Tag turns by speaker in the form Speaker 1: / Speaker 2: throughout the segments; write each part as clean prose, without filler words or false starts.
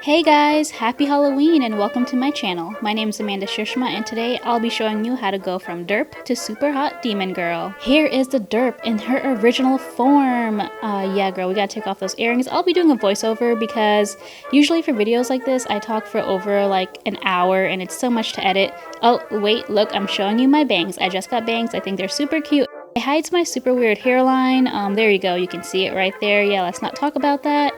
Speaker 1: Hey guys, happy Halloween and welcome to my channel. My name is AmandaSushma and today I'll be showing you how to go from derp to super hot demon girl. Here is the derp in her original form. Yeah girl, we gotta take off those earrings. I'll be doing a voiceover because usually for videos like this I talk for over like an hour and it's so much to edit. Oh wait, look, I'm showing you my bangs. I just got bangs. I think they're super cute. It hides my super weird hairline. There you go, you can see it right there. Yeah, let's not talk about that.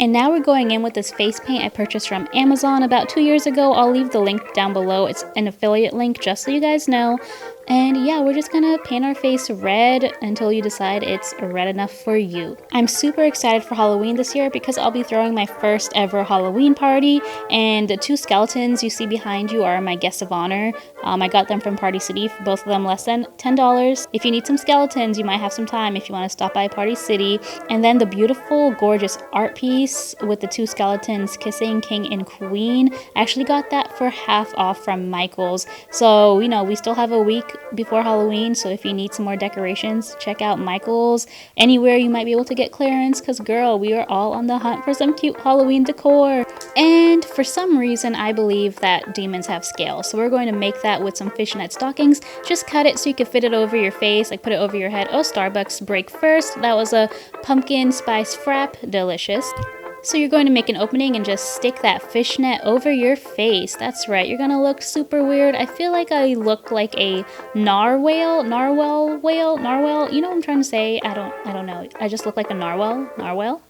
Speaker 1: And now we're going in with this face paint I purchased from Amazon about 2 years ago. I'll leave the link down below. It's an affiliate link just so you guys know. And yeah, we're just gonna paint our face red until you decide it's red enough for you. I'm super excited for Halloween this year because I'll be throwing my first ever Halloween party, and the two skeletons you see behind you are my guests of honor. I got them from Party City, both of them less than $10. If you need some skeletons, you might have some time if you want to stop by Party City. And then the beautiful, gorgeous art piece with the two skeletons kissing King and Queen. I actually got that for half off from Michael's. So, you know, we still have a week before Halloween, so if you need some more decorations, check out Michael's. Anywhere you might be able to get clearance, because girl, we are all on the hunt for some cute Halloween decor. And for some reason, I believe that demons have scales, so we're going to make that with some fishnet stockings. Just cut it so you can fit it over your face, like put it over your head. Oh, Starbucks break first. That was a pumpkin spice frap, delicious. So you're going to make an opening and just stick that fishnet over your face. That's right, you're gonna look super weird. I feel like I look like a narwhal, you know what I'm trying to say? I don't know. I just look like a narwhal.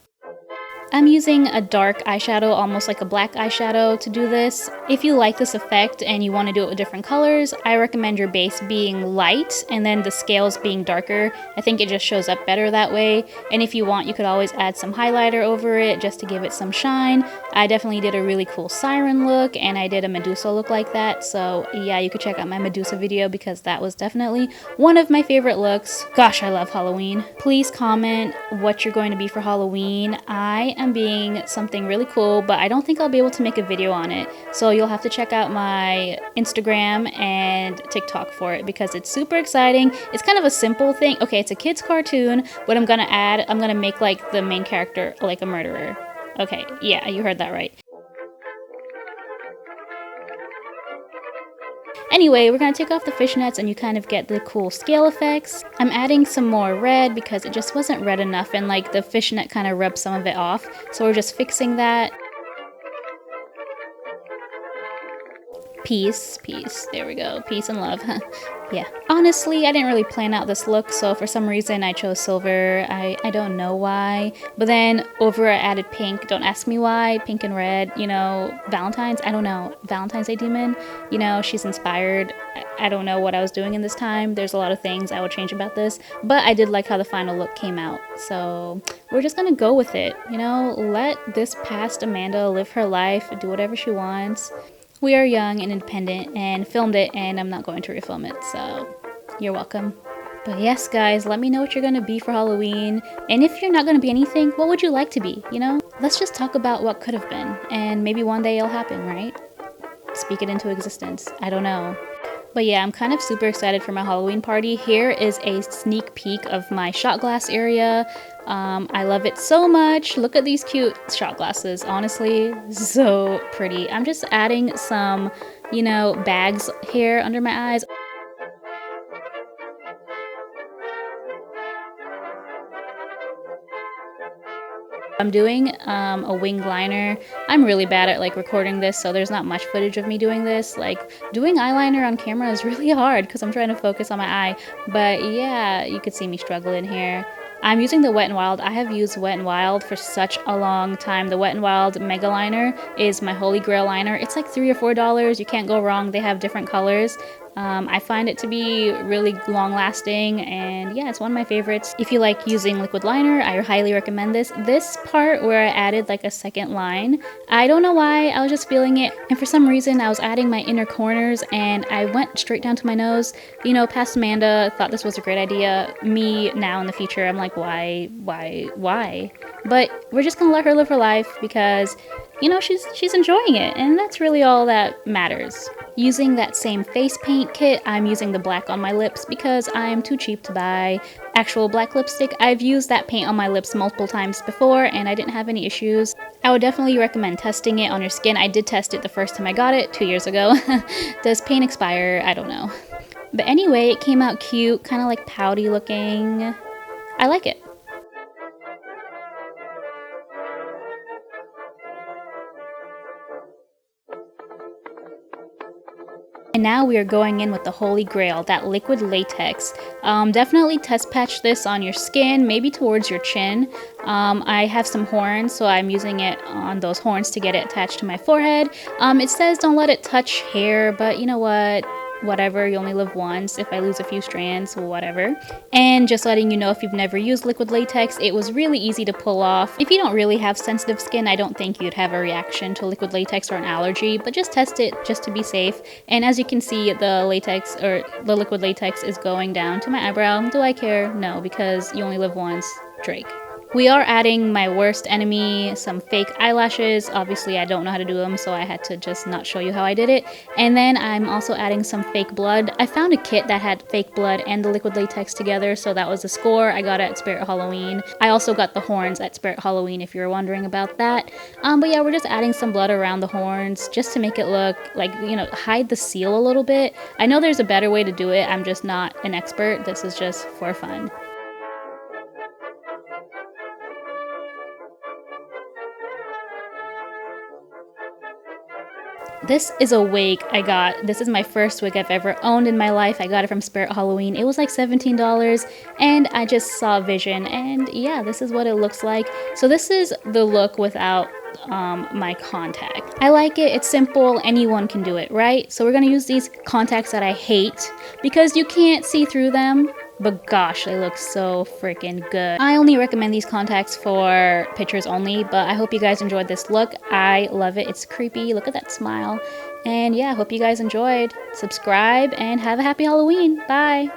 Speaker 1: I'm using a dark eyeshadow, almost like a black eyeshadow, to do this. If you like this effect and you want to do it with different colors, I recommend your base being light and then the scales being darker. I think it just shows up better that way. And if you want, you could always add some highlighter over it just to give it some shine. I definitely did a really cool siren look and I did a Medusa look like that. So yeah, you could check out my Medusa video because that was definitely one of my favorite looks. Gosh, I love Halloween. Please comment what you're going to be for Halloween. I am being something really cool, but I don't think I'll be able to make a video on it. So you'll have to check out my Instagram and TikTok for it because it's super exciting. It's kind of a simple thing. Okay, it's a kid's cartoon, but I'm gonna make like the main character like a murderer. Okay, yeah, you heard that right. Anyway, we're going to take off the fishnets and you kind of get the cool scale effects. I'm adding some more red because it just wasn't red enough and like the fishnet kind of rubbed some of it off. So we're just fixing that. Peace, there we go, peace and love. Yeah, honestly I didn't really plan out this look, so for some reason I chose silver. I don't know why, but then over I added pink. Don't ask me why. Pink and red, you know, Valentine's, I don't know, Valentine's Day demon, you know, she's inspired. I don't know what I was doing in this time. There's a lot of things I would change about this, but I did like how the final look came out, so we're just gonna go with it, you know, let this past Amanda live her life, do whatever she wants. We are young and independent and filmed it and I'm not going to refilm it, so you're welcome. But yes guys, let me know what you're going to be for Halloween, and if you're not going to be anything, what would you like to be, you know? Let's just talk about what could have been, and maybe one day it'll happen, right? Speak it into existence. I don't know. But yeah, I'm kind of super excited for my Halloween party. Here is a sneak peek of my shot glass area. I love it so much. Look at these cute shot glasses. Honestly, so pretty. I'm just adding some, you know, bags here under my eyes. I'm doing a winged liner. I'm really bad at like recording this, so there's not much footage of me doing this. Like doing eyeliner on camera is really hard because I'm trying to focus on my eye. But yeah, you could see me struggling here. I'm using the Wet n Wild. I have used Wet n Wild for such a long time. The Wet n Wild Mega Liner is my holy grail liner. It's like $3 or $4. You can't go wrong. They have different colors. I find it to be really long lasting, and yeah, it's one of my favorites. If you like using liquid liner, I highly recommend this. This part where I added like a second line, I don't know why, I was just feeling it, and for some reason I was adding my inner corners and I went straight down to my nose. You know, past Amanda thought this was a great idea. Me now in the future, I'm like, why? But we're just gonna let her live her life because you know, she's enjoying it, and that's really all that matters. Using that same face paint kit, I'm using the black on my lips because I'm too cheap to buy actual black lipstick. I've used that paint on my lips multiple times before and I didn't have any issues. I would definitely recommend testing it on your skin. I did test it the first time I got it 2 years ago. Does paint expire? I don't know. But anyway, it came out cute, kind of like pouty looking. I like it. And now we are going in with the holy grail, that liquid latex. Definitely test patch this on your skin, maybe towards your chin. I have some horns, so I'm using it on those horns to get it attached to my forehead. It says don't let it touch hair, but you know what? Whatever, you only live once. If I lose a few strands, whatever. And just letting you know, if you've never used liquid latex, it was really easy to pull off. If you don't really have sensitive skin, I don't think you'd have a reaction to liquid latex or an allergy, but just test it just to be safe. And as you can see, the latex or the liquid latex is going down to my eyebrow. Do I care? No, because you only live once. Drake. We are adding my worst enemy, some fake eyelashes. Obviously, I don't know how to do them, so I had to just not show you how I did it. And then I'm also adding some fake blood. I found a kit that had fake blood and the liquid latex together, so that was a score. I got it at Spirit Halloween. I also got the horns at Spirit Halloween, if you're wondering about that. But yeah, we're just adding some blood around the horns just to make it look like, you know, hide the seal a little bit. I know there's a better way to do it. I'm just not an expert. This is just for fun. This is a wig I got. This is my first wig I've ever owned in my life. I got it from Spirit Halloween. It was like $17 and I just saw Vision, and yeah, this is what it looks like. So this is the look without my contact. I like it. It's simple. Anyone can do it, right? So we're gonna use these contacts that I hate because you can't see through them. But gosh, they look so freaking good. I only recommend these contacts for pictures only, but I hope you guys enjoyed this look. I love it. It's creepy. Look at that smile. And yeah, I hope you guys enjoyed. Subscribe and have a happy Halloween. Bye.